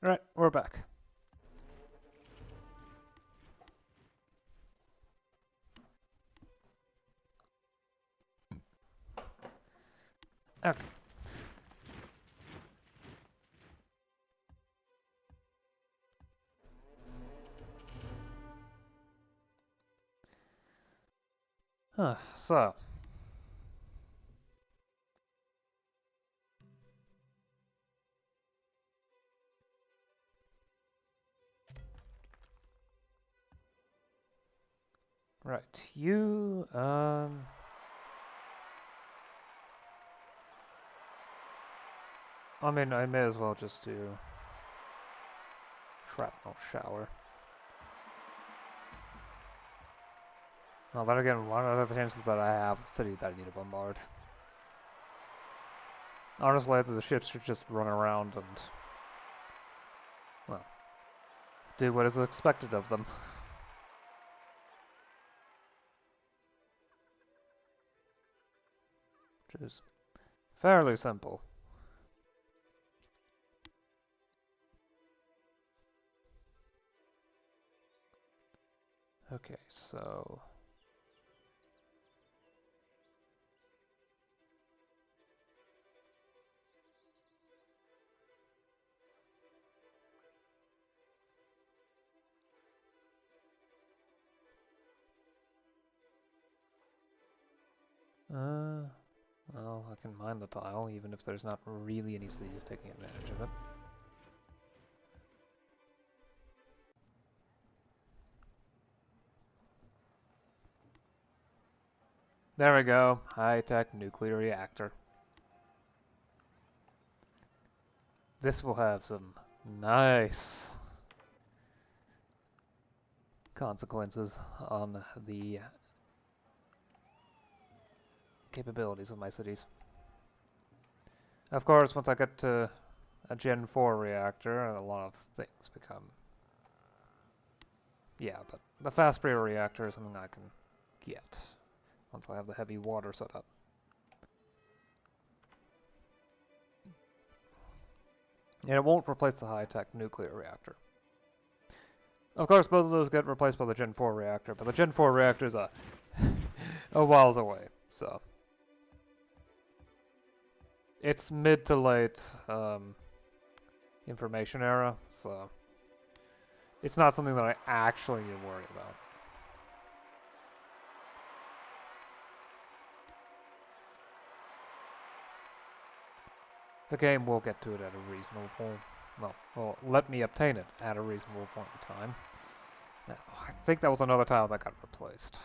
Alright, we're back. Okay. So. Right, you, I mean, I may as well just do shrapnel shower. Well, then again, what are the chances that I have a city that I need to bombard? Honestly, the ships should just run around and, well, do what is expected of them. Which is fairly simple. Okay, so... well, I can mine the tile, even if there's not really any cities taking advantage of it. There we go, high-tech nuclear reactor. This will have some nice consequences on the capabilities of my cities. Of course, once I get to a Gen 4 reactor, a lot of things become... Yeah, but the fast breeder reactor is something I can get once I have the heavy water set up. And it won't replace the high-tech nuclear reactor. Of course, both of those get replaced by the Gen 4 reactor, but the Gen 4 reactor is a whiles away, so... It's mid to late information era, so... It's not something that I actually need to worry about. The game will get to it at a reasonable point. Well, let me obtain it at a reasonable point in time. Now, I think that was another tile that got replaced.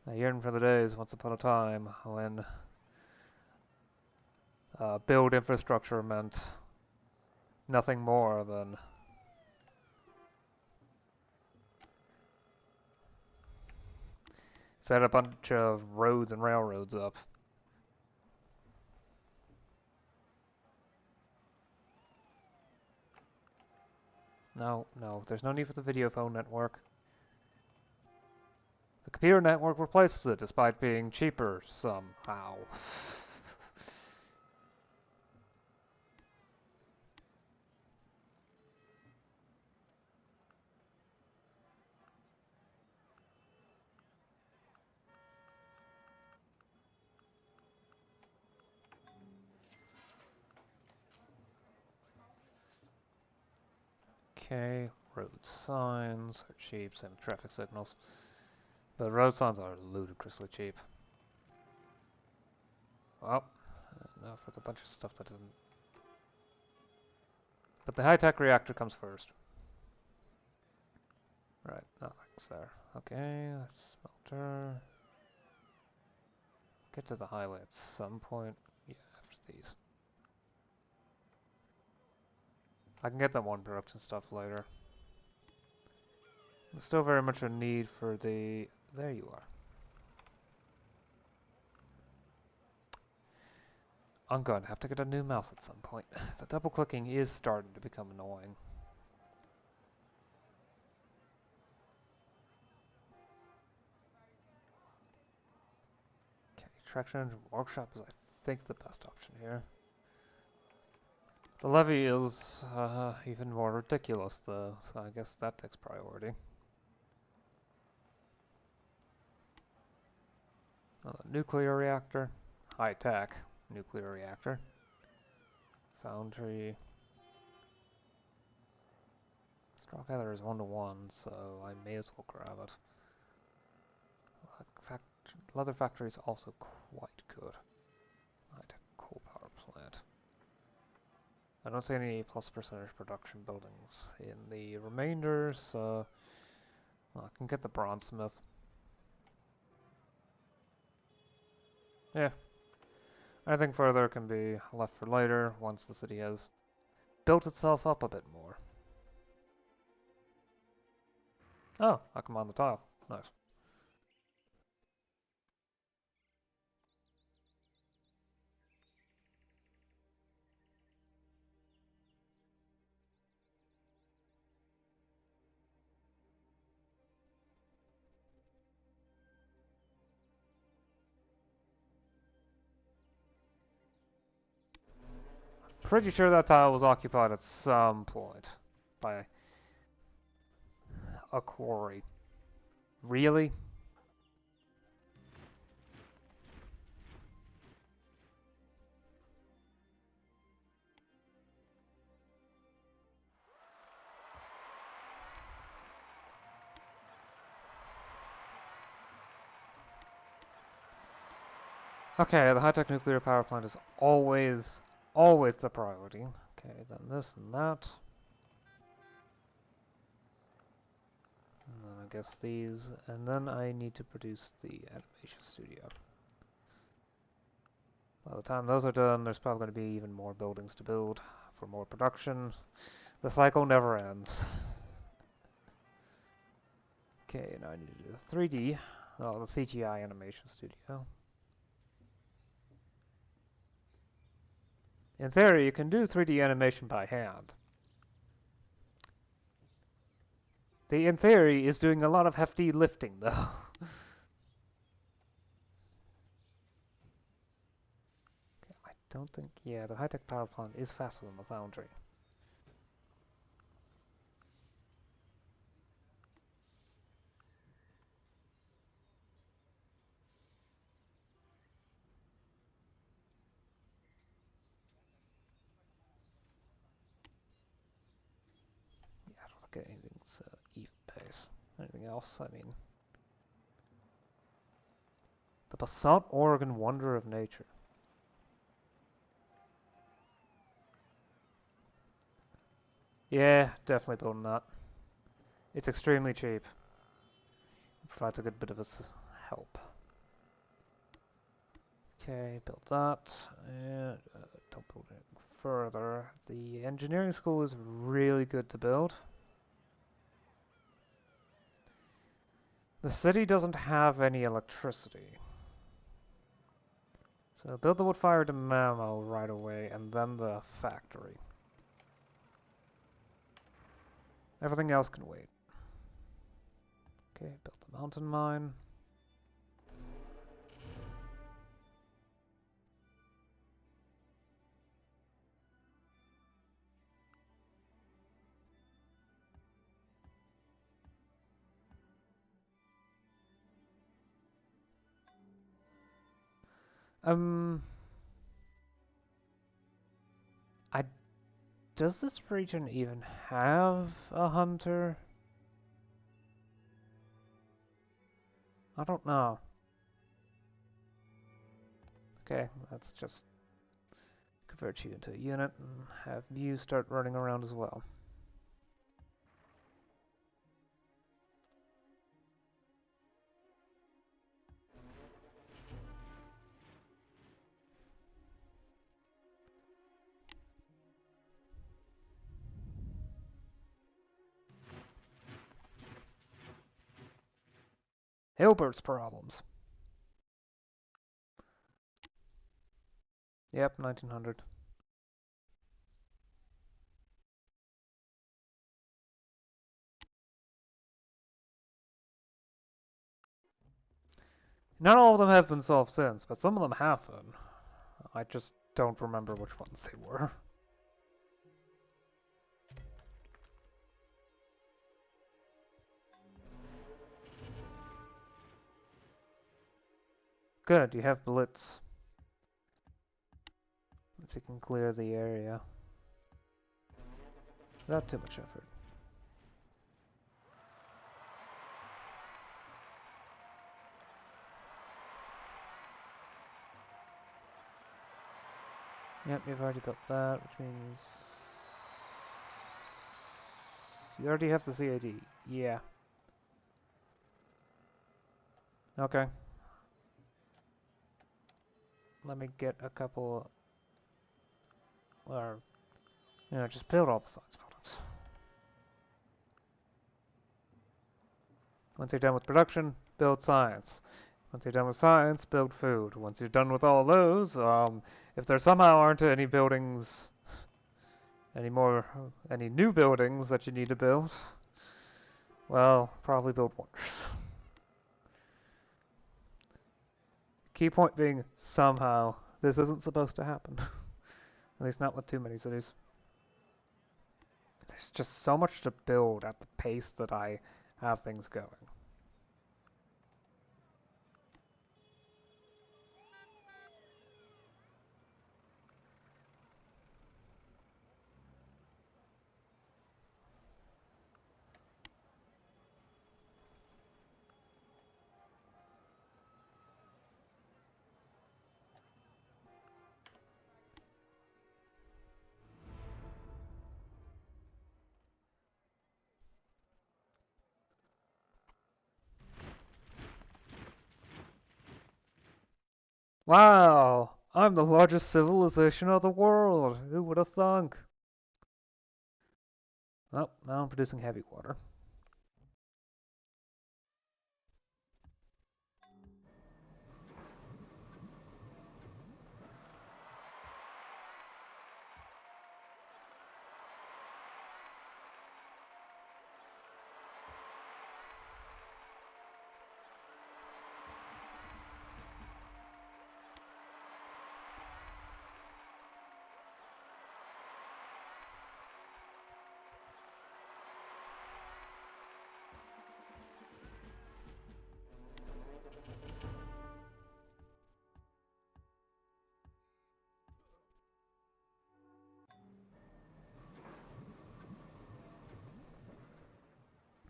I yearn for the days once upon a time when build infrastructure meant nothing more than set a bunch of roads and railroads up. No, there's no need for the video phone network. The computer network replaces it despite being cheaper somehow. Okay, road signs are cheap, same with traffic signals. But road signs are ludicrously cheap. Well, enough with a bunch of stuff that doesn't... But the high-tech reactor comes first. Right, that's there. Okay, smelter. Get to the highway at some point. Yeah, after these. I can get that one production stuff later. There's still very much a need for the... There you are. I'm going to have to get a new mouse at some point. The double clicking is starting to become annoying. Okay, traction engine workshop is, I think, the best option here. The levy is even more ridiculous, though, so I guess that takes priority. Nuclear reactor, high-tech nuclear reactor, foundry. Straw gather is 1-to-1, so I may as well grab it. Leather factory is also quite good. High-tech coal power plant. I don't see any plus percentage production buildings in the remainder, so I can get the bronzesmith. Yeah. Anything further can be left for later once the city has built itself up a bit more. Oh, I come on the tile. Nice. Pretty sure that tile was occupied at some point by a quarry. Really? Okay, the high-tech nuclear power plant is always the priority. Okay, then this and that. And then I guess these, and then I need to produce the animation studio. By the time those are done, there's probably going to be even more buildings to build for more production. The cycle never ends. Okay, now I need to do the 3D, oh, the CGI animation studio. In theory, you can do 3D animation by hand. In theory, is doing a lot of hefty lifting, though. I don't think, yeah, the high-tech power plant is faster than the foundry. Yeah, I don't think anything's even pace. Anything else? I mean, the Basalt Oregon Wonder of Nature. Yeah, definitely building that. It's extremely cheap. It provides a good bit of help. Okay, build that. And don't build it further. The engineering school is really good to build. The city doesn't have any electricity. So build the wood-fired dynamo right away, and then the factory. Everything else can wait. Okay, build the mountain mine. Does this region even have a hunter? I don't know. Okay, let's just convert you into a unit and have you start running around as well. Hilbert's problems. Yep, 1900. Not all of them have been solved since, but some of them have been. I just don't remember which ones they were. Good, you have Blitz. So you can clear the area. Without too much effort. Yep, you've already built that, which means... You already have the CAD. Yeah. Okay. Let me get a couple... Or... You know, just build all the science buildings. Once you're done with production, build science. Once you're done with science, build food. Once you're done with all those, if there somehow aren't any buildings... Any new buildings that you need to build, well, probably build wonders. Key point being, somehow, this isn't supposed to happen. At least not with too many cities. There's just so much to build at the pace that I have things going. Wow! I'm the largest civilization of the world! Who would have thunk? Oh, now I'm producing heavy water.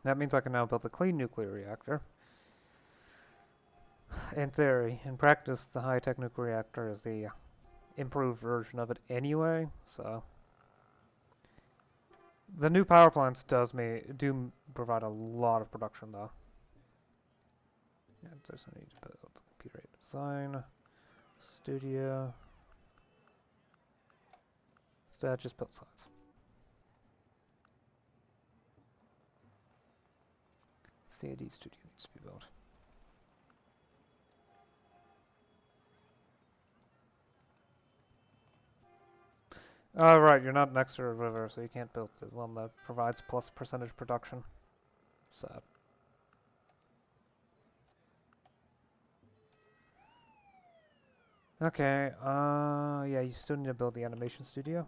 That means I can now build a clean nuclear reactor. In theory. In practice, the high-tech nuclear reactor is the improved version of it anyway, so... The new power plants do provide a lot of production, though. And there's no need to build computer-aided design, studio. Instead, just build science. CAD studio needs to be built. Oh, right, you're not next to a river, so you can't build the one that provides plus percentage production. Sad. Okay, yeah, you still need to build the animation studio.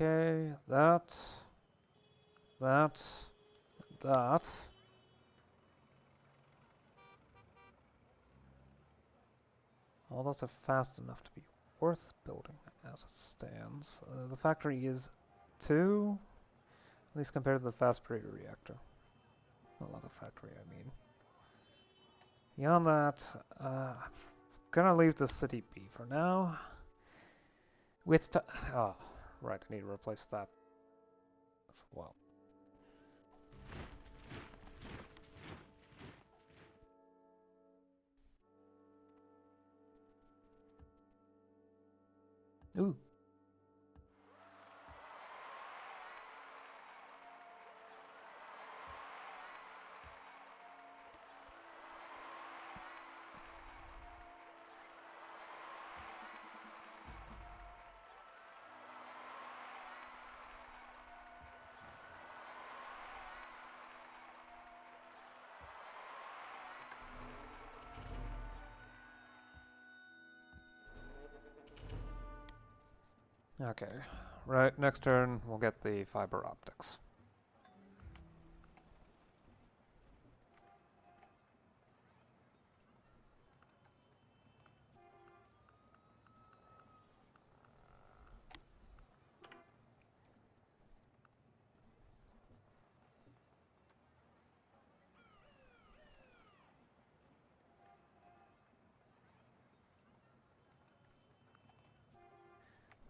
Okay, that. All those are fast enough to be worth building as it stands. The factory is 2, at least compared to the fast breeder reactor. Well, not the factory, I mean. Beyond that, I'm gonna leave the city be for now. With oh, right, I need to replace that as well. Ooh. Okay, right, next turn we'll get the fiber optics.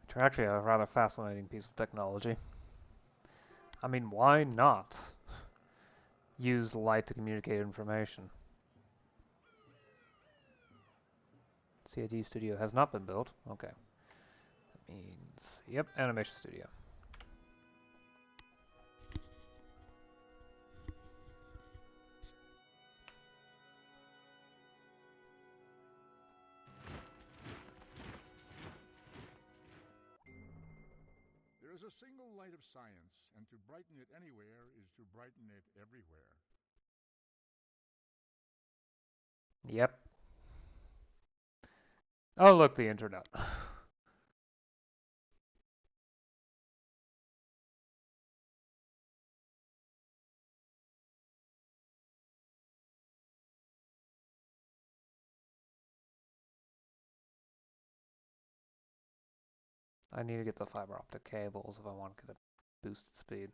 Which are actually a rather fascinating piece of technology. I mean, why not use light to communicate information? CAD Studio has not been built. Okay. That means, yep, Animation Studio. There is a single light of science, and to brighten it anywhere is to brighten it everywhere. Yep. Oh, look, the internet. I need to get the fiber optic cables if I want to get a boosted speed.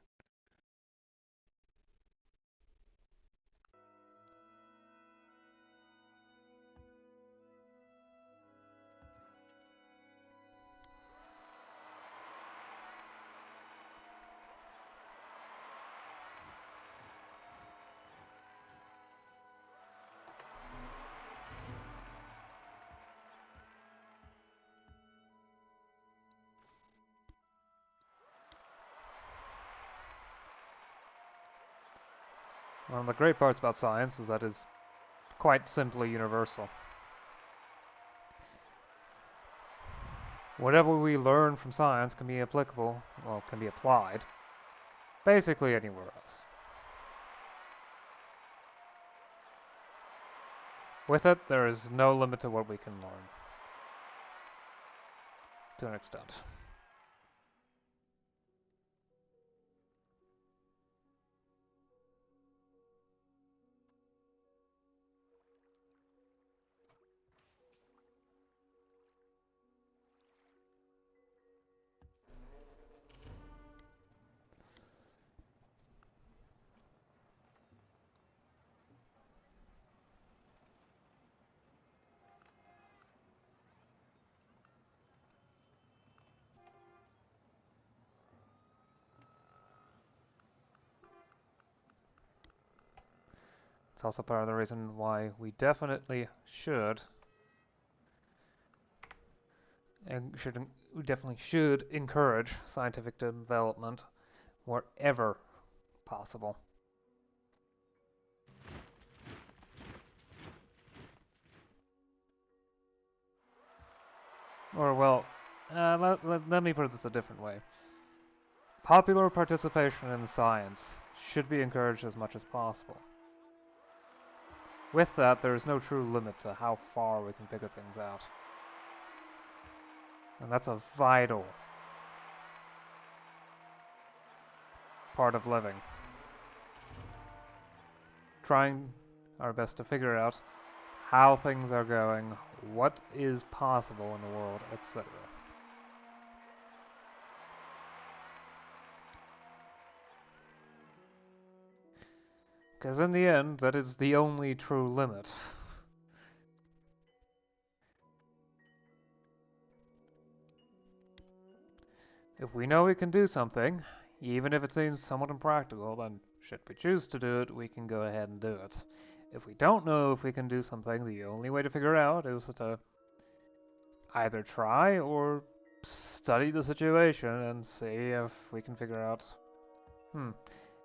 One of the great parts about science is that it's quite simply universal. Whatever we learn from science can be applicable, well, can be applied, basically anywhere else. With it, there is no limit to what we can learn. To an extent. It's also part of the reason why we definitely should we definitely should encourage scientific development wherever possible. Or, well, let me put this a different way. Popular participation in science should be encouraged as much as possible. With that, there is no true limit to how far we can figure things out. And that's a vital part of living. Trying our best to figure out how things are going, what is possible in the world, etc. Because in the end, that is the only true limit. If we know we can do something, even if it seems somewhat impractical, then should we choose to do it, we can go ahead and do it. If we don't know if we can do something, the only way to figure out is to either try or study the situation and see if we can figure out,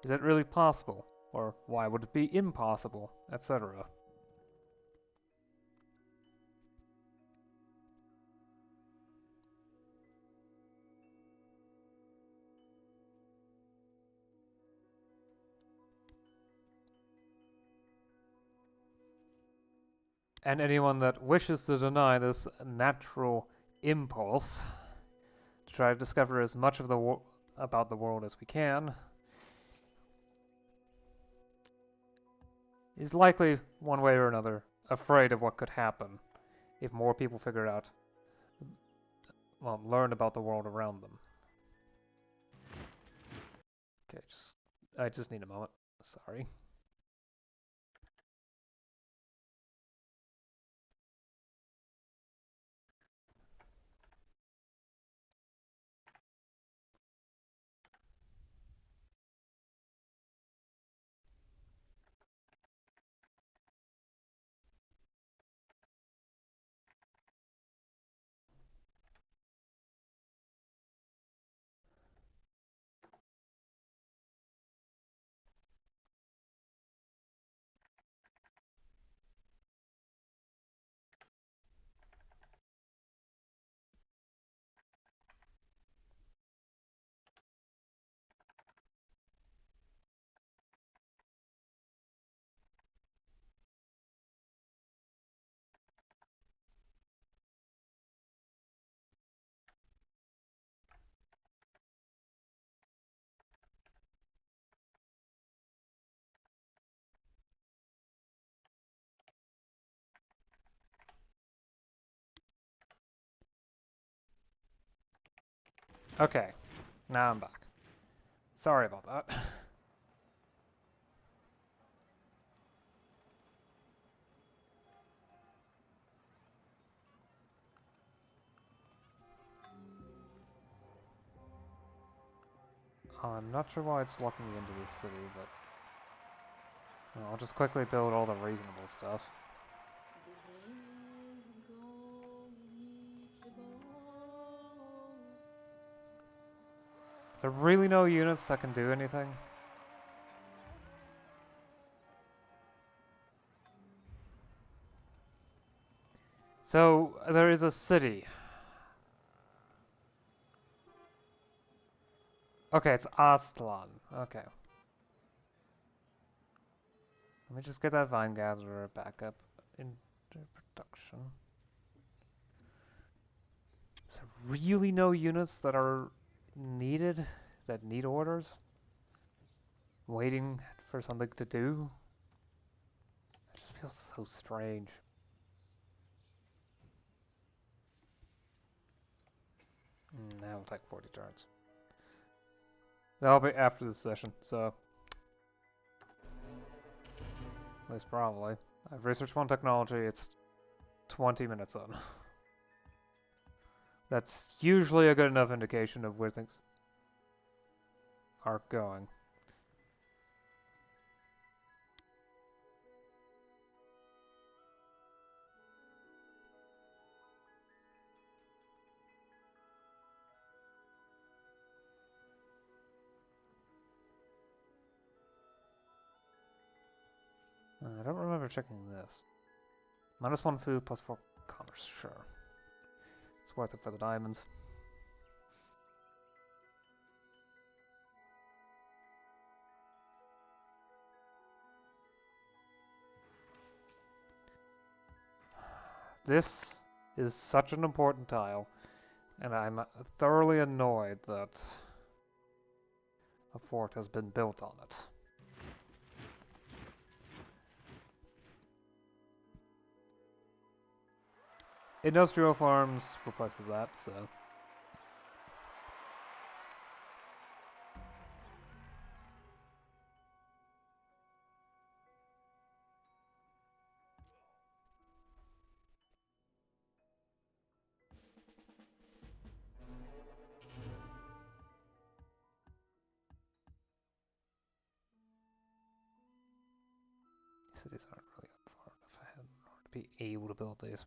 is it really possible? Or why would it be impossible? Etc. And anyone that wishes to deny this natural impulse to try to discover as much of about the world as we can is likely, one way or another, afraid of what could happen if more people figure out, well, learn about the world around them. Okay, I just need a moment. Sorry. Okay, now I'm back. Sorry about that. I'm not sure why it's locking me into this city, but I'll just quickly build all the reasonable stuff. Is there really no units that can do anything? So, there is a city. Okay, it's Aztlan. Okay. Let me just get that vine gatherer back up into production. Is there really no units that are needed, that need orders? Waiting for something to do? It just feels so strange. That will take 40 turns. That'll be after this session, so... At least probably. I've researched one technology, it's 20 minutes on. That's usually a good enough indication of where things are going. I don't remember checking this. -1 food, +4 commerce, sure. It's worth it for the diamonds. This is such an important tile, and I'm thoroughly annoyed that a fort has been built on it. Industrial farms replaces that, so... Cities aren't really far enough ahead in order to be able to build these.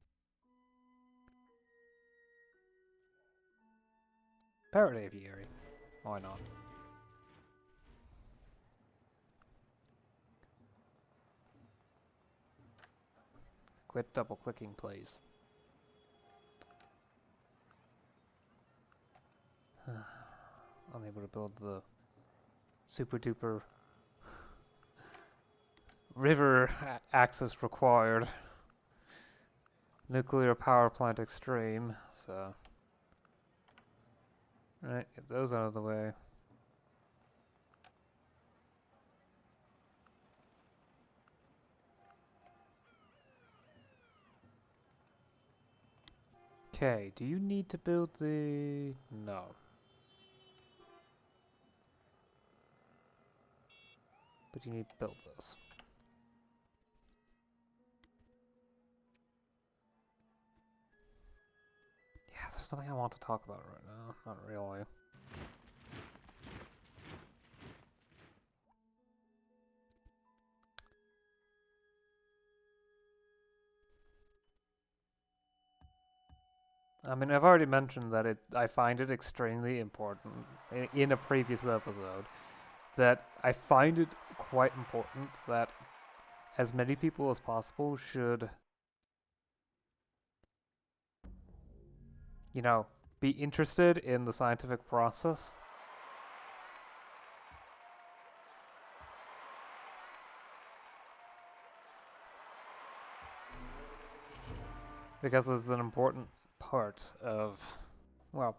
Parrot aviary. Why not? Quit double clicking, please. Unable to build the super duper river access required. Nuclear power plant extreme, so. Right, get those out of the way. Okay, do you need to build the... No. But you need to build this. Yeah, there's nothing I want to talk about right now. Not really. I mean, I've already mentioned that I find it extremely important in a previous episode that I find it quite important that as many people as possible should, you know, be interested in the scientific process. Because it's an important part of, well,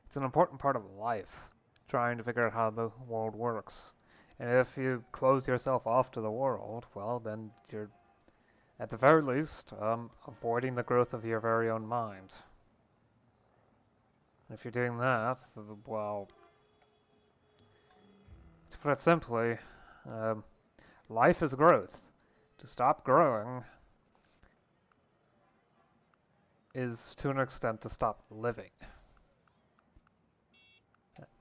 it's an important part of life, trying to figure out how the world works. And if you close yourself off to the world, well, then you're, at the very least, avoiding the growth of your very own mind. And if you're doing that, well, to put it simply, life is growth. To stop growing is, to an extent, to stop living.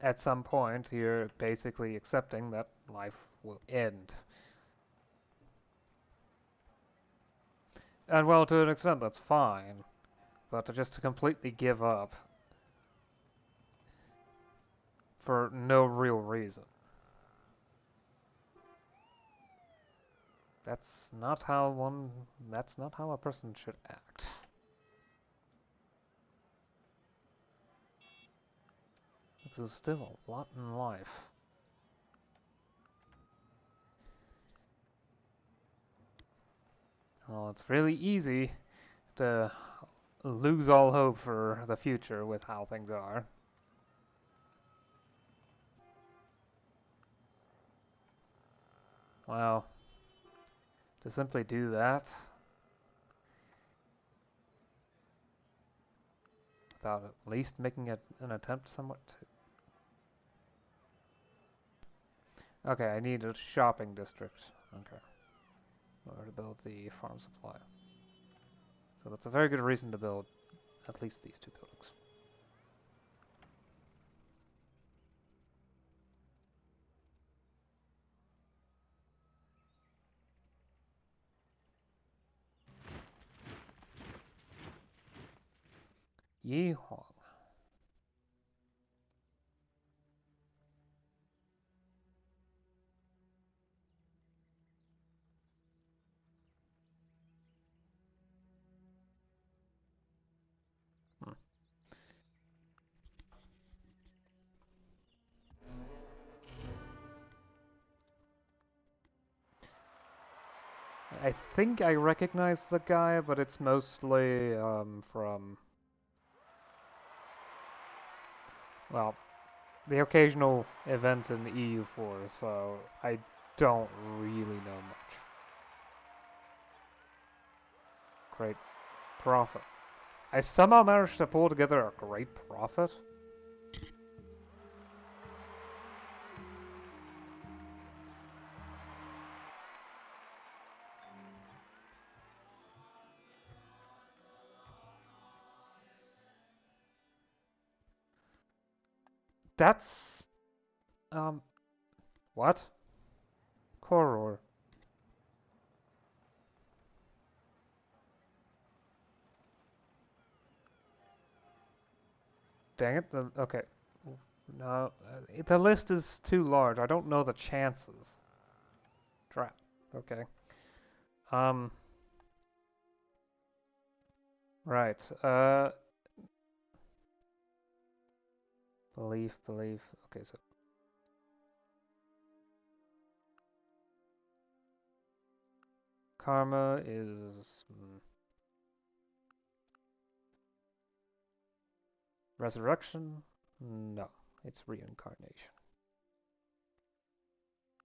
At some point, you're basically accepting that life will end. And well, to an extent, that's fine. But just to completely give up for no real reason. That's not how a person should act. Because there's still a lot in life. Well, it's really easy to lose all hope for the future with how things are. Well, to simply do that without at least making an attempt somewhat to... Okay, I need a shopping district. Okay. In order to build the farm supply. So that's a very good reason to build at least these two buildings. Yeehawk. I think I recognize the guy, but it's mostly from, well, the occasional event in the EU4, so I don't really know much. Great profit. I somehow managed to pull together a great profit. That's, what? Koror. Dang it, okay. No, the list is too large. I don't know the chances. Drat. Okay. Um. Right. Belief. Okay, so karma is resurrection. No, it's reincarnation.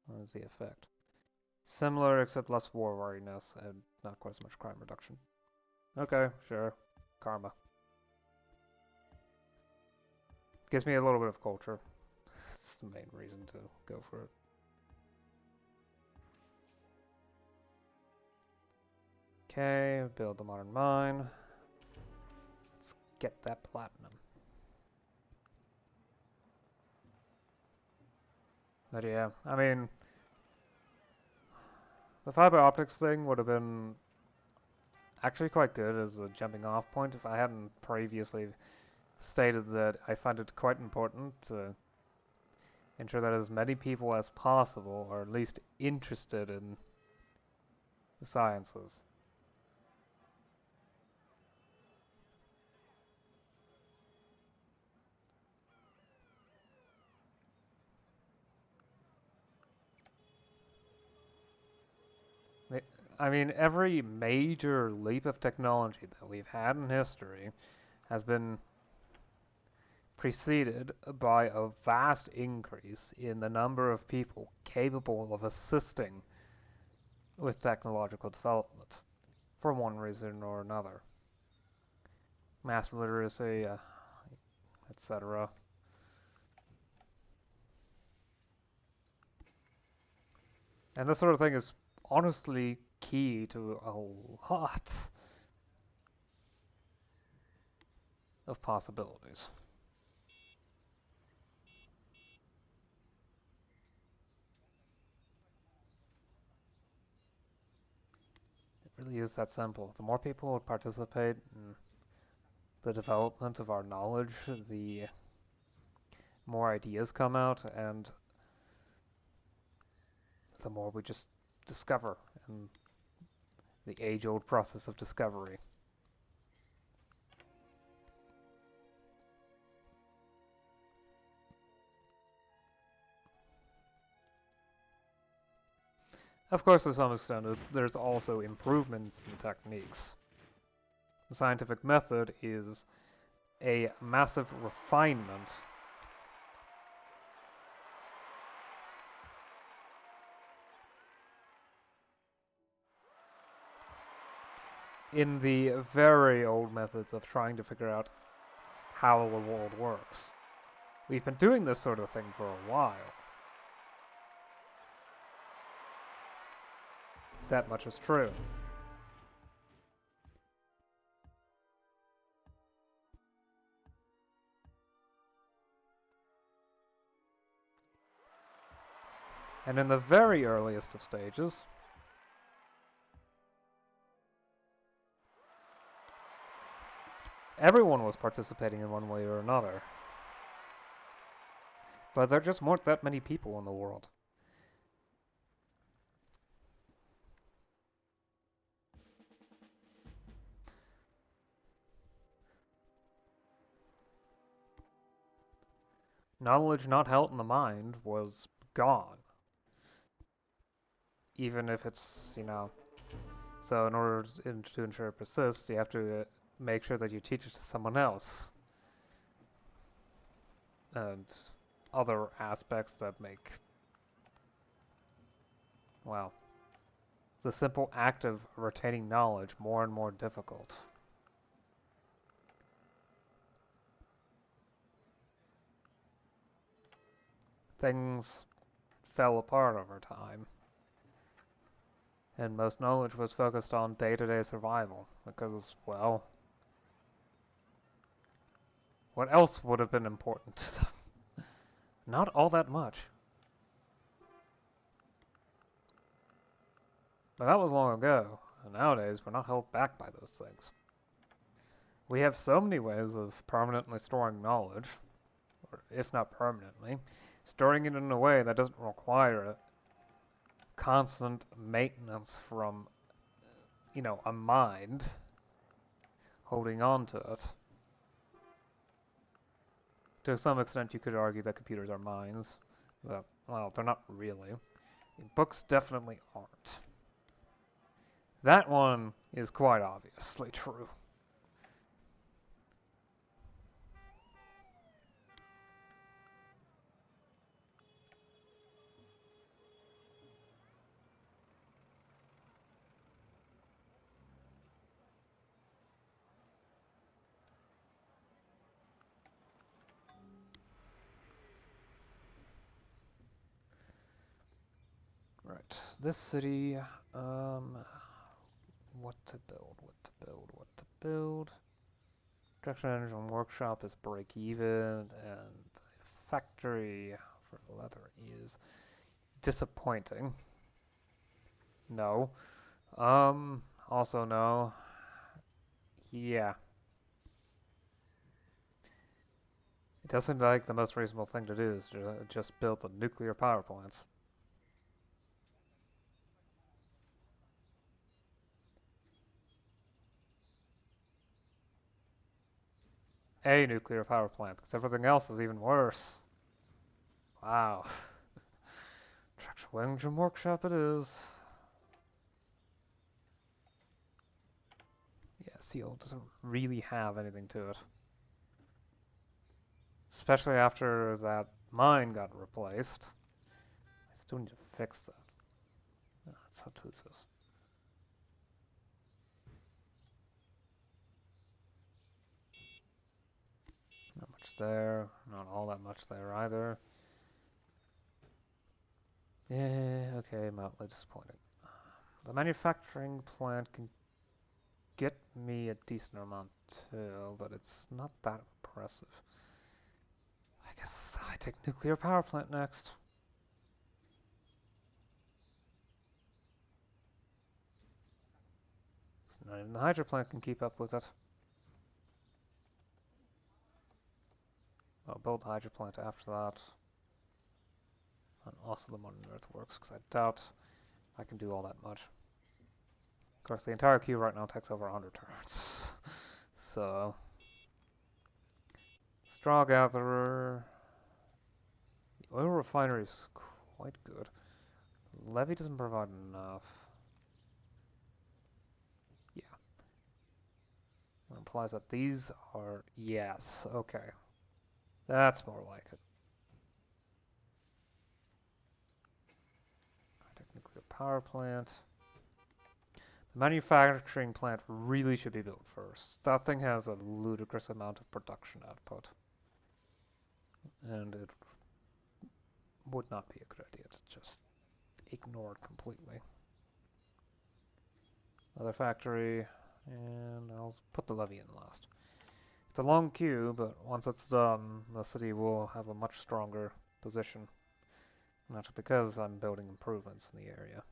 What is the effect? Similar, except less war wariness and not quite as much crime reduction. Okay, sure. Karma. Gives me a little bit of culture. It's the main reason to go for it. Okay, build the modern mine. Let's get that platinum. But yeah, I mean, the fiber optics thing would have been actually quite good as a jumping off point if I hadn't previously stated that I find it quite important to ensure that as many people as possible are at least interested in the sciences. I mean, every major leap of technology that we've had in history has been preceded by a vast increase in the number of people capable of assisting with technological development, for one reason or another. Mass literacy, etc. And this sort of thing is honestly key to a lot of possibilities. It really is that simple. The more people would participate in the development of our knowledge, the more ideas come out, and the more we just discover, and the age-old process of discovery. Of course, to some extent, there's also improvements in techniques. The scientific method is a massive refinement in the very old methods of trying to figure out how the world works. We've been doing this sort of thing for a while. That much is true. And in the very earliest of stages, everyone was participating in one way or another. But there just weren't that many people in the world. Knowledge not held in the mind was gone. Even if it's, so in order to ensure it persists, you have to make sure that you teach it to someone else. And other aspects that make, well, the simple act of retaining knowledge more and more difficult. Things fell apart over time. And most knowledge was focused on day-to-day survival because, well, what else would have been important to them? Not all that much. But that was long ago, and nowadays we're not held back by those things. We have so many ways of permanently storing knowledge, or if not permanently, storing it in a way that doesn't require constant maintenance from, you know, a mind holding on to it. To some extent, you could argue that computers are minds, but, well, they're not really. Books definitely aren't. That one is quite obviously true. Right, this city, what to build, what to build, what to build. Production engine workshop is break even, and the factory for leather is disappointing. No. Also no. Yeah. It does seem like the most reasonable thing to do is to just build the nuclear power plants. A nuclear power plant, because everything else is even worse. Wow. Traction engine workshop it is. Yeah, Seal doesn't really have anything to it. Especially after that mine got replaced. I still need to fix that. That's how to this. Not much there. Not all that much there either. Yeah, okay, mildly disappointing. The manufacturing plant can get me a decent amount too, but it's not that impressive. I guess I take nuclear power plant next. Not even the hydro plant can keep up with it. I'll build the hydro plant after that. And also the modern earthworks, because I doubt I can do all that much. Of course, the entire queue right now takes over 100 turns. So, straw gatherer. The oil refinery is quite good. Levy doesn't provide enough. Yeah. That implies that these are... Yes, okay. That's more like it. Nuclear power plant. The manufacturing plant really should be built first. That thing has a ludicrous amount of production output. And it would not be a good idea to just ignore it completely. Another factory, and I'll put the levy in last. It's a long queue, but once it's done, the city will have a much stronger position. And that's because I'm building improvements in the area.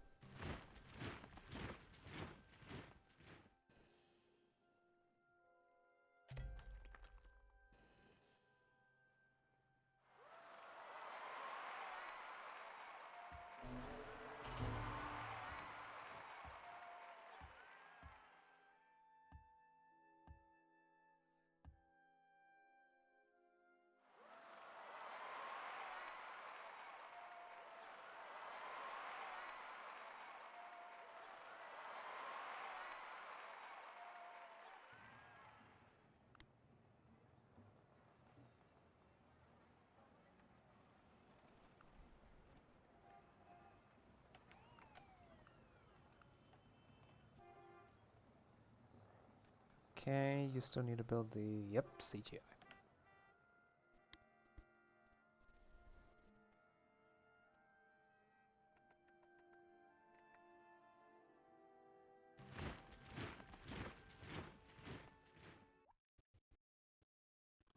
Okay, you still need to build the, yep, CGI.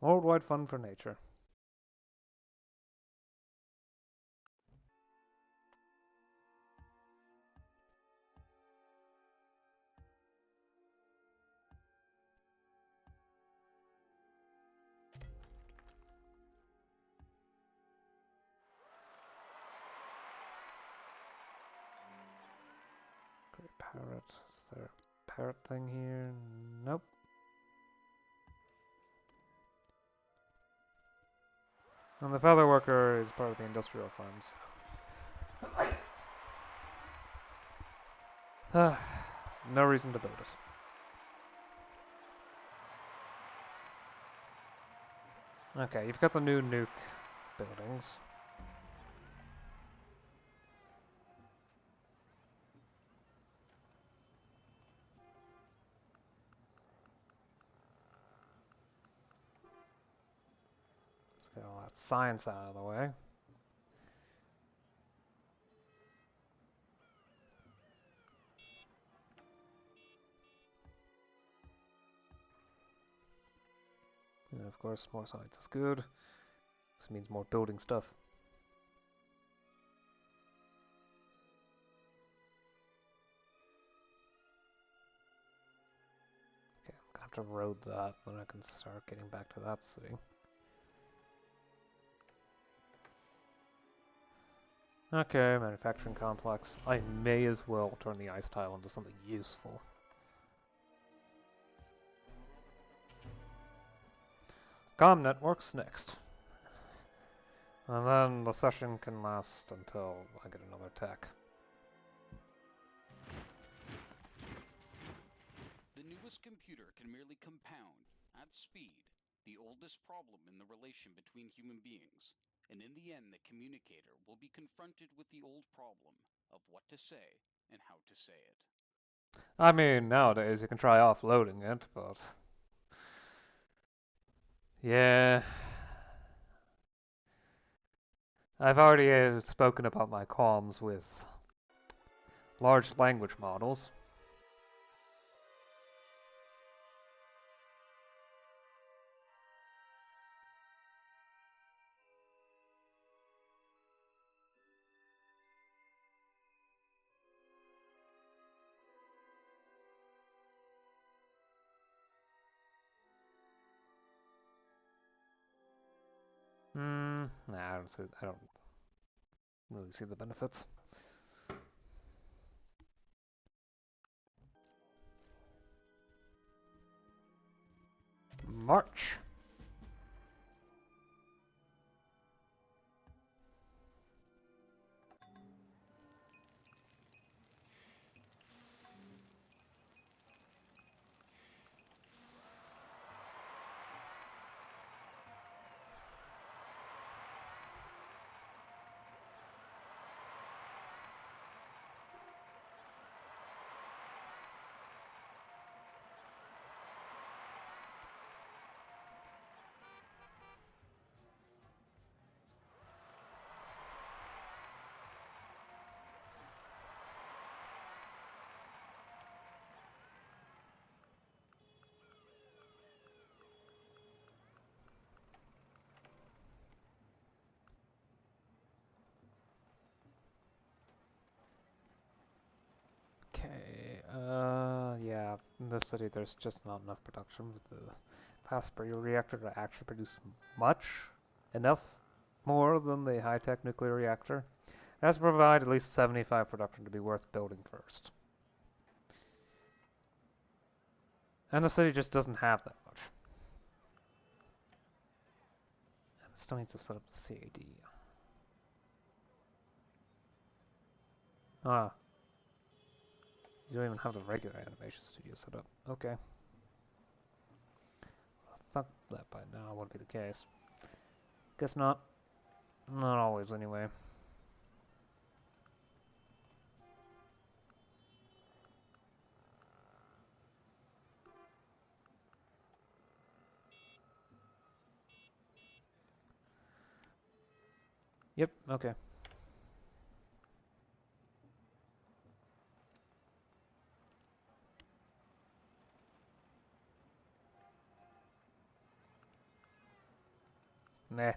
Worldwide Fund for Nature. Parrot. Is there a parrot thing here? Nope. And the feather worker is part of the industrial farms. No reason to build it. Okay, you've got the new nuke buildings. Let's get all that science out of the way. And of course, more science is good. This means more building stuff. Okay, I'm gonna have to road that, then I can start getting back to that city. Okay, manufacturing complex. I may as well turn the ice tile into something useful. Comm networks next. And then the session can last until I get another tech. The newest computer can merely compound, at speed, the oldest problem in the relation between human beings. And in the end, the communicator will be confronted with the old problem of what to say and how to say it. I mean, nowadays you can try offloading it, but... yeah... I've already spoken about my qualms with large language models. Nah, I don't really see the benefits. March. Okay, yeah, in this city there's just not enough production with the Passepartout reactor to actually produce enough more than the high-tech nuclear reactor. It has to provide at least 75 production to be worth building first. And the city just doesn't have that much. And it still needs to set up the CAD. Ah. You don't even have the regular animation studio set up. Okay. I thought that by now would be the case. Guess not. Not always, anyway. Yep, okay. Meh.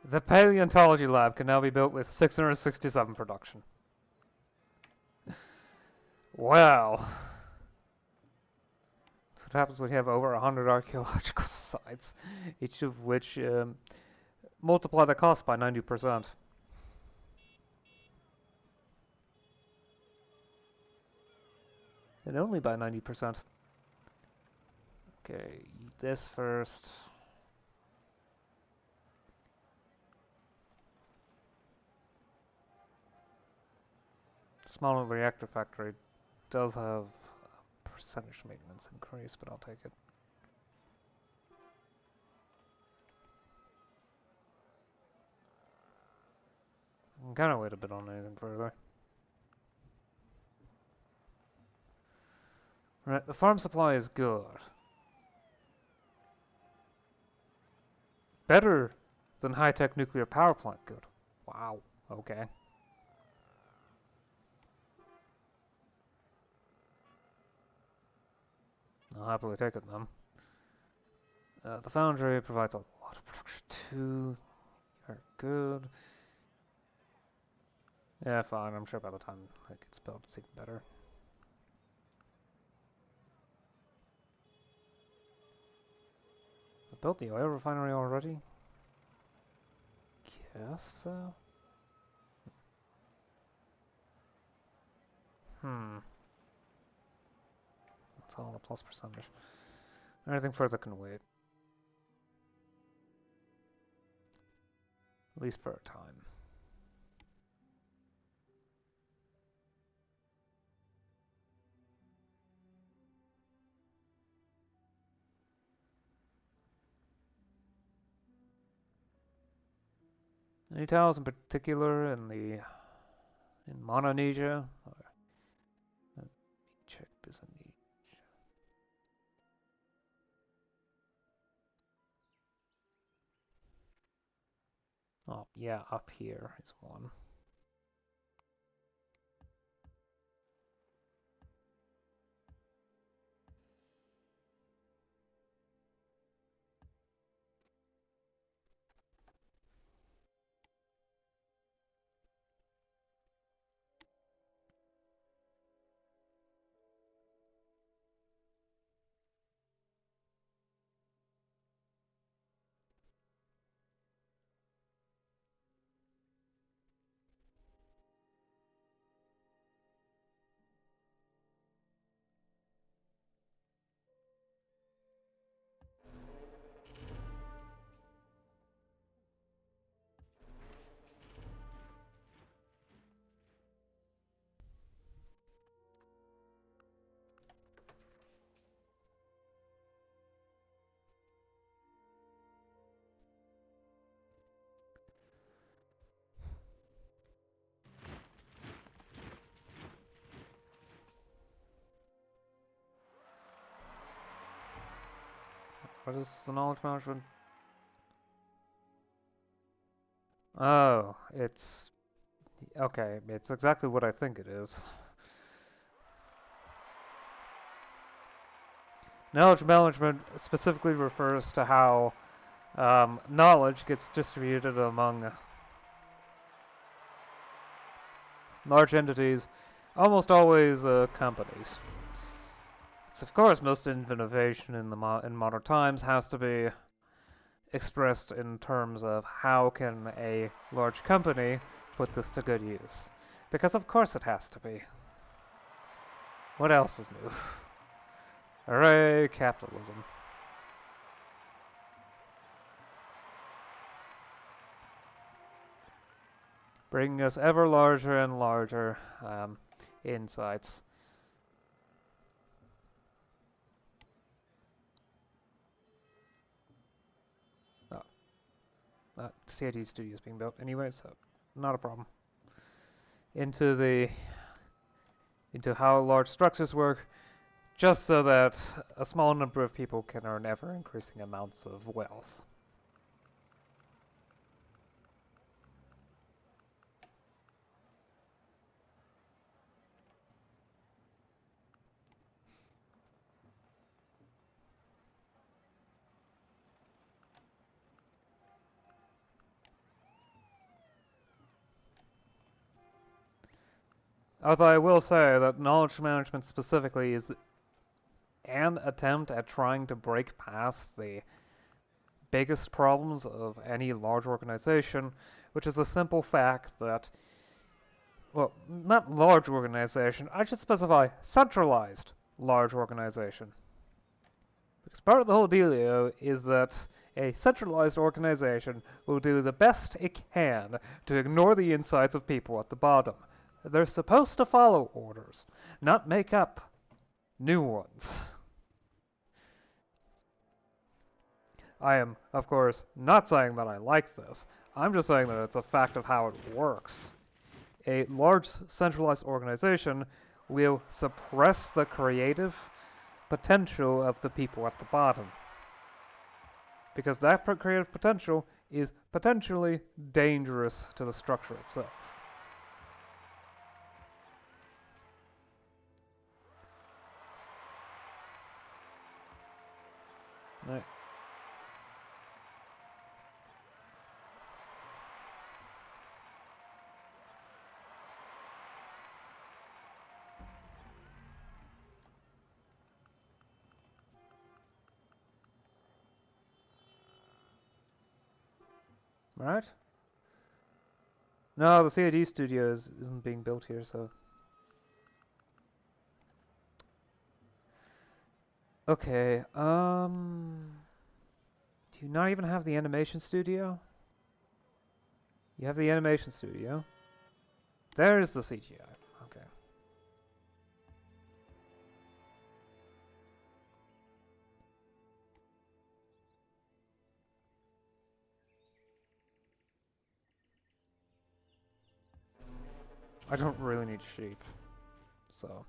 The paleontology lab can now be built with 667 production. Wow. That's what happens when you have over 100 archaeological sites, each of which multiply the cost by 90%. And only by 90%. Okay, eat this first. Small reactor factory does have a percentage maintenance increase, but I'll take it. I'm kind of wait a bit on anything further. Right, the farm supply is good. Better than high-tech nuclear power plant good. Wow, okay. I'll happily take it then. The foundry provides a lot of production too. Very good. Yeah, fine. I'm sure by the time it gets built, it's even better. I built the oil refinery already? Guess so? That's all the plus percentage. Anything further can wait. At least for a time. Any tiles in particular in Mononesia? Let me check Byzantium. Oh, yeah, up here is one. What is the knowledge management? Oh, it's... Okay, it's exactly what I think it is. Knowledge management specifically refers to how knowledge gets distributed among large entities, almost always companies. So of course, most innovation in modern times has to be expressed in terms of how can a large company put this to good use. Because of course it has to be. What else is new? Hooray, capitalism. Bringing us ever larger and larger insights. CIT studio is being built anyway, so not a problem. Into how large structures work, just so that a small number of people can earn ever increasing amounts of wealth. Although I will say that knowledge management specifically is an attempt at trying to break past the biggest problems of any large organization, which is the simple fact that, well, not large organization, I should specify centralized large organization. Because part of the whole dealio is that a centralized organization will do the best it can to ignore the insides of people at the bottom. They're supposed to follow orders, not make up new ones. I am, of course, not saying that I like this. I'm just saying that it's a fact of how it works. A large centralized organization will suppress the creative potential of the people at the bottom. Because that creative potential is potentially dangerous to the structure itself. Right. Right? No, the CAD studio isn't being built here, so... Okay, do you not even have the animation studio? You have the animation studio. There's the CGI. Okay. I don't really need sheep, so...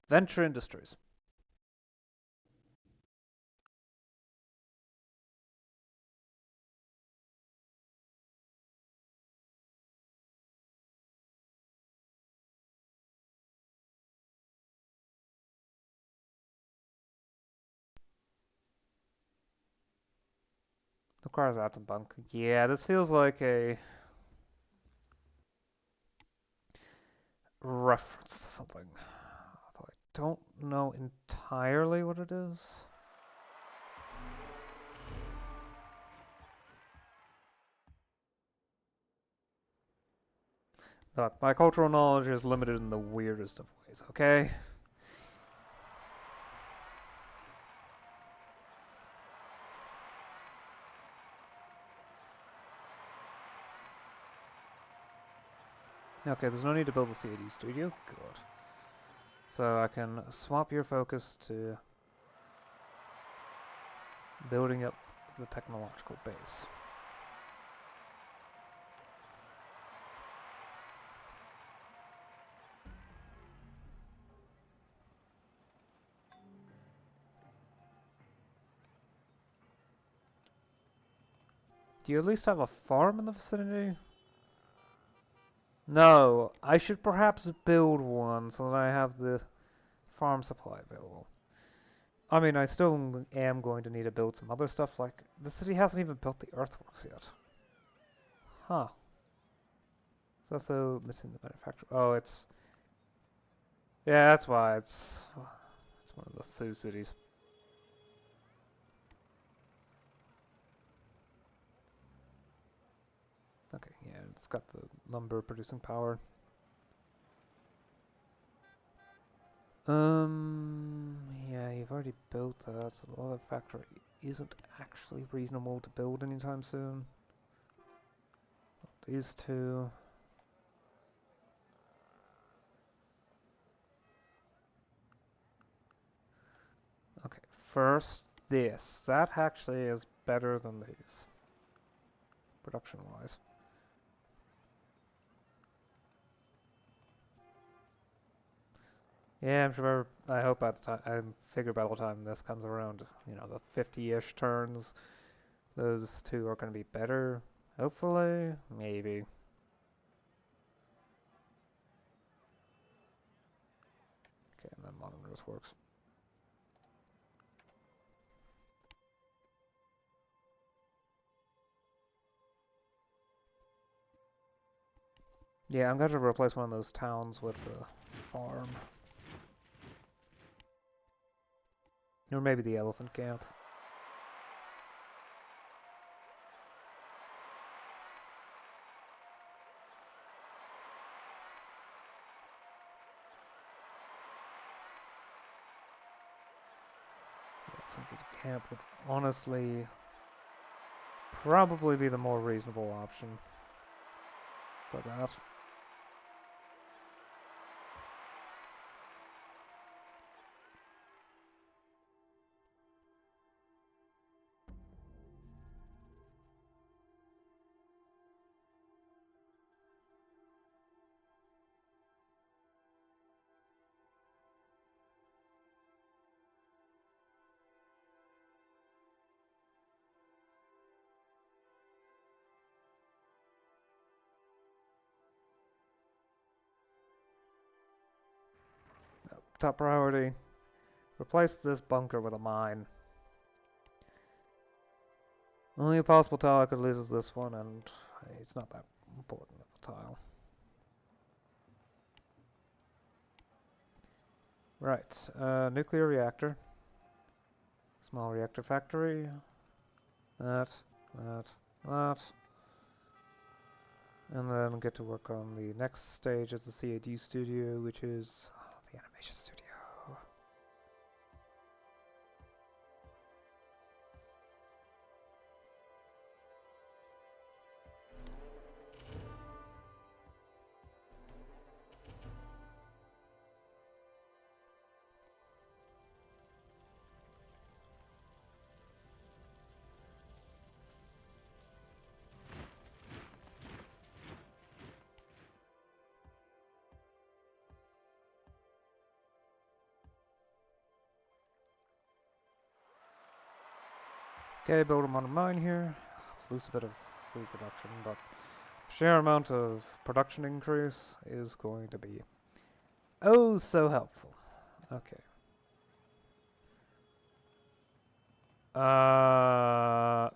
Venture Industries. Requires atom bunk. Yeah, this feels like a reference to something. Although I don't know entirely what it is. Look, my cultural knowledge is limited in the weirdest of ways, okay? Okay, there's no need to build a CAD studio. Good. So I can swap your focus to building up the technological base. Do you at least have a farm in the vicinity? No, I should perhaps build one so that I have the farm supply available. I mean, I still am going to need to build some other stuff, like, the city hasn't even built the earthworks yet. Huh. It's also missing the manufacturer. Oh, it's... Yeah, that's why it's one of the Sioux cities. Okay, yeah, it's got the lumber producing power. Yeah, you've already built that, so the other factory isn't actually reasonable to build anytime soon. These two. Okay, first this. That actually is better than these, production-wise. Yeah, I'm sure. I hope by the time I figure by the time this comes around, you know, the 50-ish turns, those two are going to be better. Hopefully, maybe. Okay, and then modern earthworks. Yeah, I'm going to replace one of those towns with a farm. Or maybe the elephant camp. think a camp would honestly probably be the more reasonable option for that. Top priority, replace this bunker with a mine. Only a possible tile I could lose is this one, and it's not that important of a tile. Right, nuclear reactor. Small reactor factory. That. And then get to work on the next stage of the CAD studio, which is the animation studio. Okay, build them on a mine here. Lose a bit of food production, but sheer amount of production increase is going to be oh so helpful. Okay.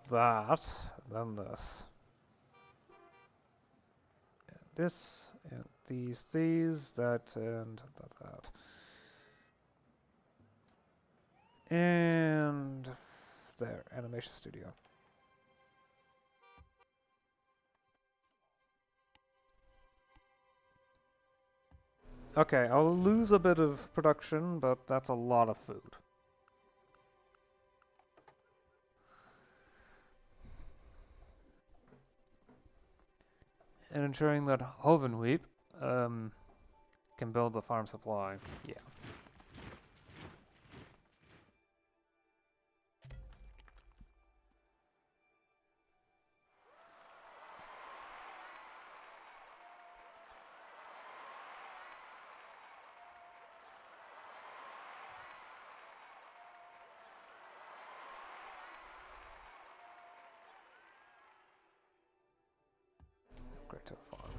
That, then this. And this, and these, that, and that. And there, animation studio. Okay, I'll lose a bit of production, but that's a lot of food. And ensuring that Hovenweep can build the farm supply. Yeah. Great to farm.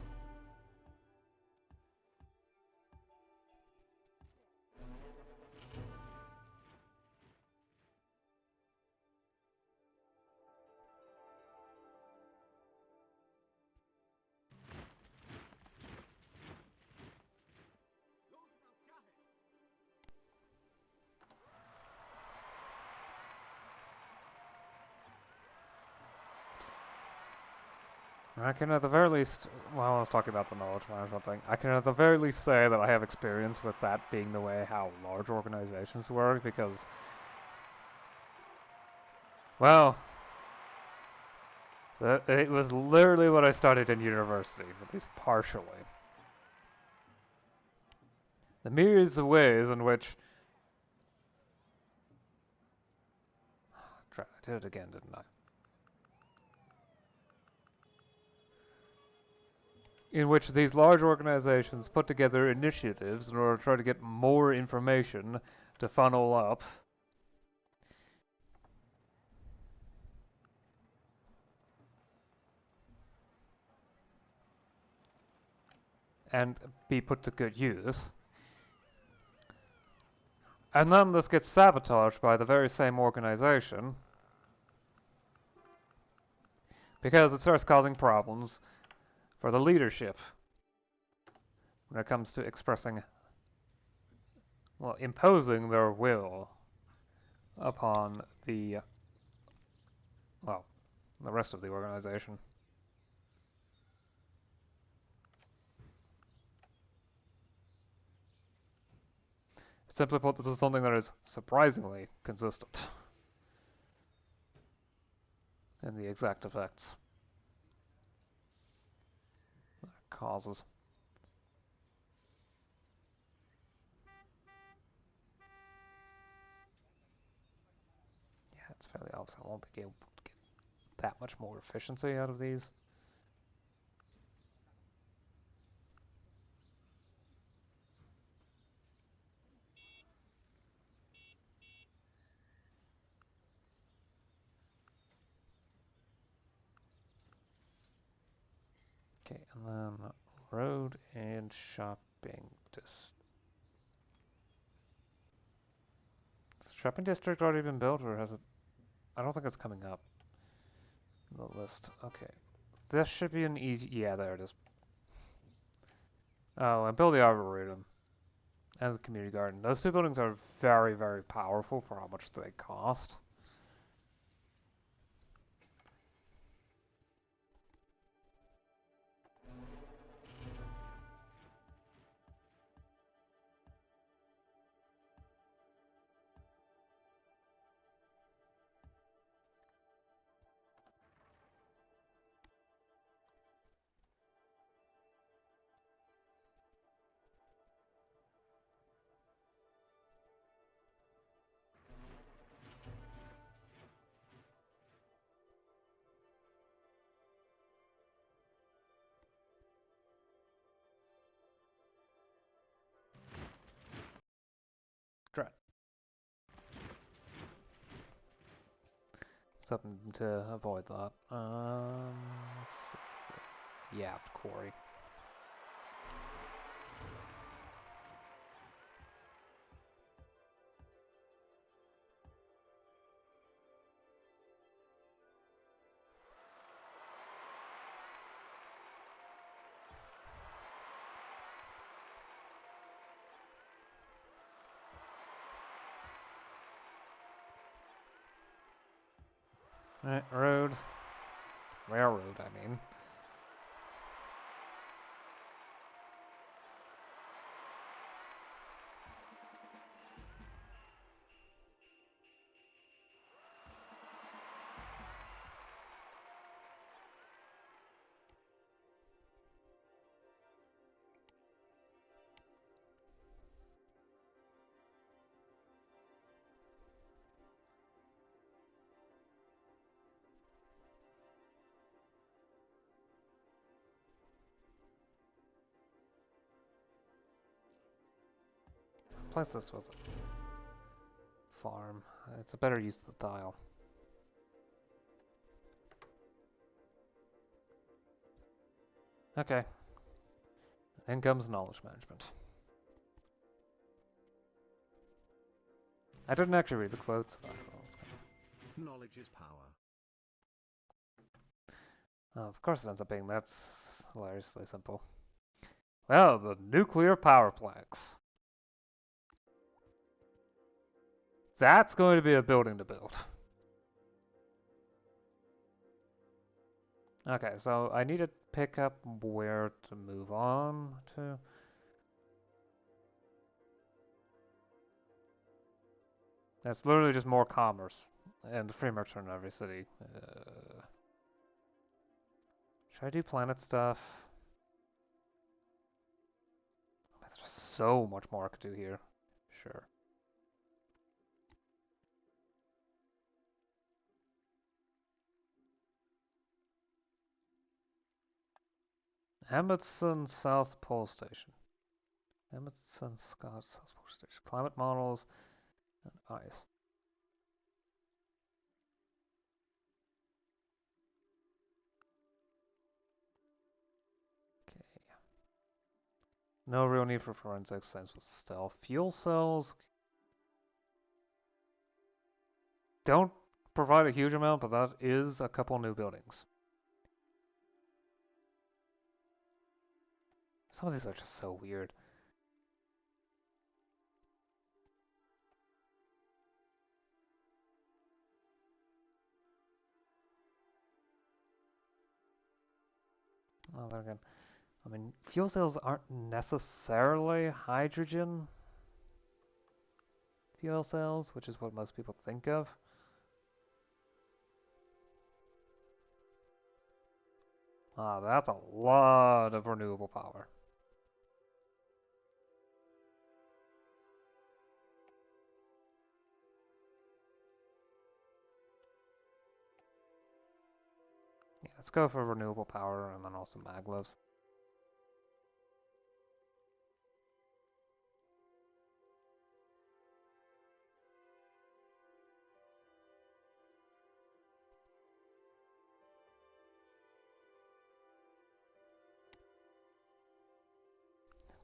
I can at the very least, well, I was talking about the knowledge management thing, I can at the very least say that I have experience with that being the way how large organizations work, because, well, it was literally what I studied in university, at least partially. The myriads of ways in which... I did it again, didn't I? In which these large organizations put together initiatives in order to try to get more information to funnel up. And be put to good use. And then this gets sabotaged by the very same organization because it starts causing problems for the leadership when it comes to expressing, well, imposing their will upon the, well, the rest of the organization. Simply put, this is something that is surprisingly consistent. and the exact effects that it causes. Yeah, it's fairly obvious I won't be able to get that much more efficiency out of these. Okay, and then road and shopping district. Has the shopping district already been built, or has it? I don't think it's coming up in the list. Okay, this should be an easy. Yeah, there it is. Oh, and build the arboretum and the community garden. Those two buildings are very, very powerful for how much they cost. Dread. Something to avoid that. Let's see. Yeah, quarry. Road. Railroad, I mean. Plus this was a farm. It's a better use of the tile. Okay. In comes knowledge management. I didn't actually read the quotes. Knowledge is power. Of course it ends up being that's hilariously simple. Well, the Nuclear Powerplex. That's going to be a building to build. Okay, so I need to pick up where to move on to. That's literally just more commerce and free merchant in every city. Should I do planet stuff? There's so much more I could do here. Sure. Amundsen South Pole Station. Amundsen Scott South Pole Station. Climate models and ice. Okay. No real need for forensics since with stealth. Fuel cells don't provide a huge amount, but that is a couple new buildings. Some of these are just so weird. Oh, then again, I mean, fuel cells aren't necessarily hydrogen fuel cells, which is what most people think of. Ah, that's a lot of renewable power. Yeah, let's go for renewable power and then also maglevs.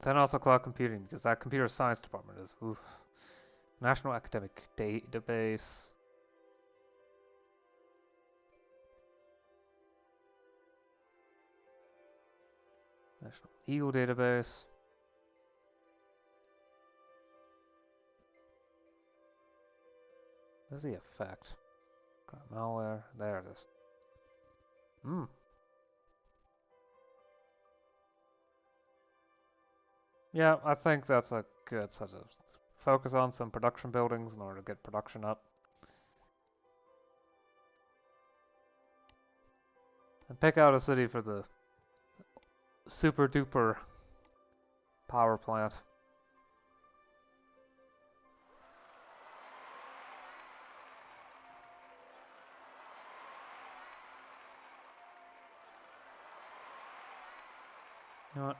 Then also cloud computing, because that computer science department is, oof. National Academic Database. National Legal Database. Where's the effect? Malware. There it is. Hmm. Yeah, I think that's a good sort of focus on some production buildings in order to get production up. And pick out a city for the super duper power plant. You know what?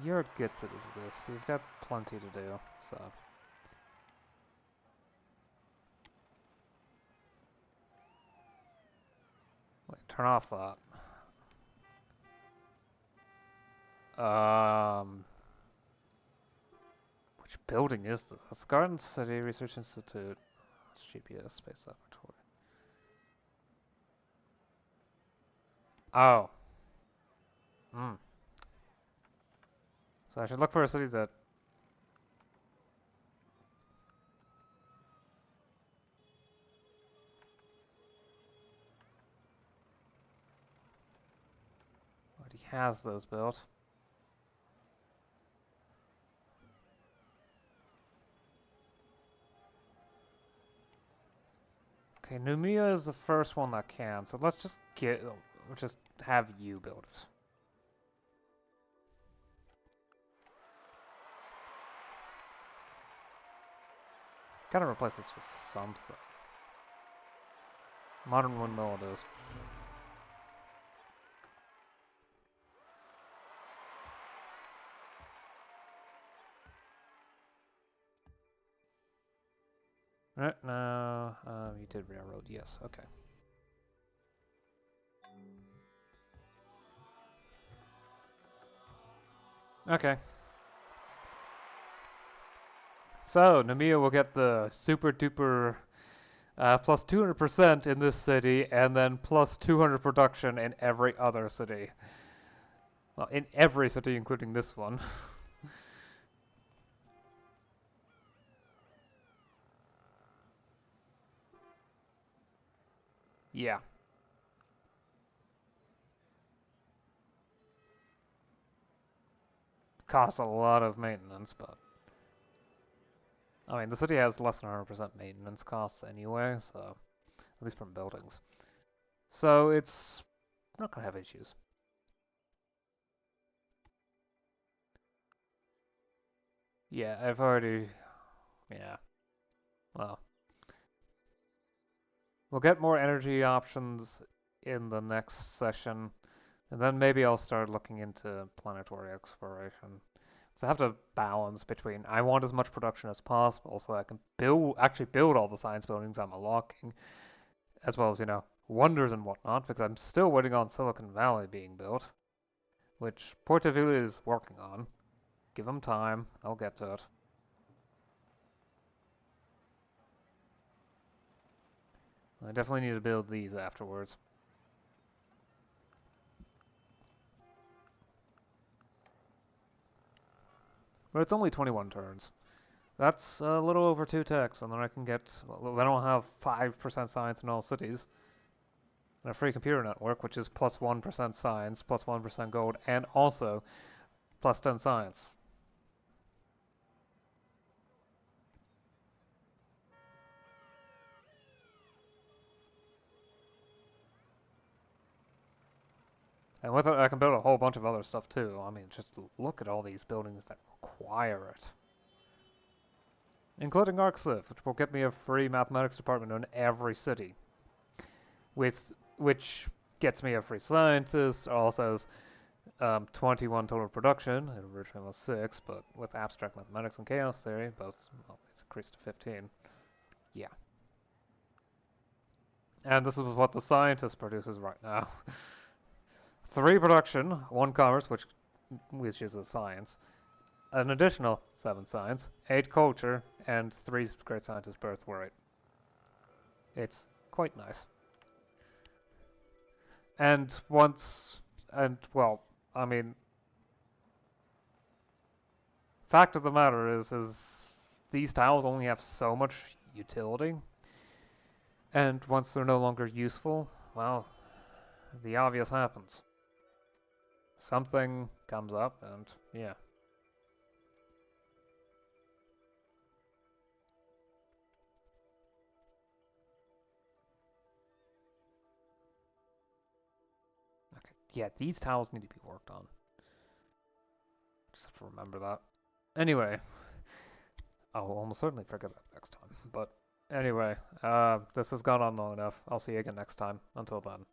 You're a good city for this. You've got plenty to do, so. Wait, turn off that. Which building is this? That's Garden City Research Institute. It's GPS Space Laboratory. Oh. Hmm. So I should look for a city that... already has those built. Okay, Numia is the first one that can, so let's just just have you build it. Gotta replace this with something. Modern windmill it is. Right now, you did railroad, yes, okay. Okay. So, Namia will get the super duper plus 200% in this city, and then plus 200 production in every other city. Well, in every city, including this one. Yeah. Costs a lot of maintenance, but... I mean, the city has less than 100% maintenance costs anyway, so... At least from buildings. So it's not gonna have issues. Yeah, I've already... Yeah. Well. We'll get more energy options in the next session. And then maybe I'll start looking into planetary exploration. So I have to balance between I want as much production as possible so that I can actually build all the science buildings I'm unlocking, as well as, you know, wonders and whatnot, because I'm still waiting on Silicon Valley being built, which Portavilla is working on. Give them time, I'll get to it. I definitely need to build these afterwards. But it's only 21 turns. That's a little over 2 techs, and then I can get... Well, then I'll have 5% science in all cities. And a free computer network, which is plus 1% science, plus 1% gold, and also plus 10 science. And with it, I can build a whole bunch of other stuff too. I mean, just look at all these buildings that require it. Including ArcSiv, which will get me a free mathematics department in every city. Which gets me a free scientist, also 21 total production. It originally was 6, but with abstract mathematics and chaos theory, both, well, it's increased to 15. Yeah. And this is what the scientist produces right now. 3 production, 1 commerce, which is a science, an additional 7 science, 8 culture, and 3 great scientist birth rate. It's quite nice. And well, I mean, fact of the matter is these tiles only have so much utility, and once they're no longer useful, well, the obvious happens. Something comes up, and yeah. Okay, yeah, these tiles need to be worked on. Just have to remember that. Anyway, I'll almost certainly forget that next time. But anyway, this has gone on long enough. I'll see you again next time. Until then.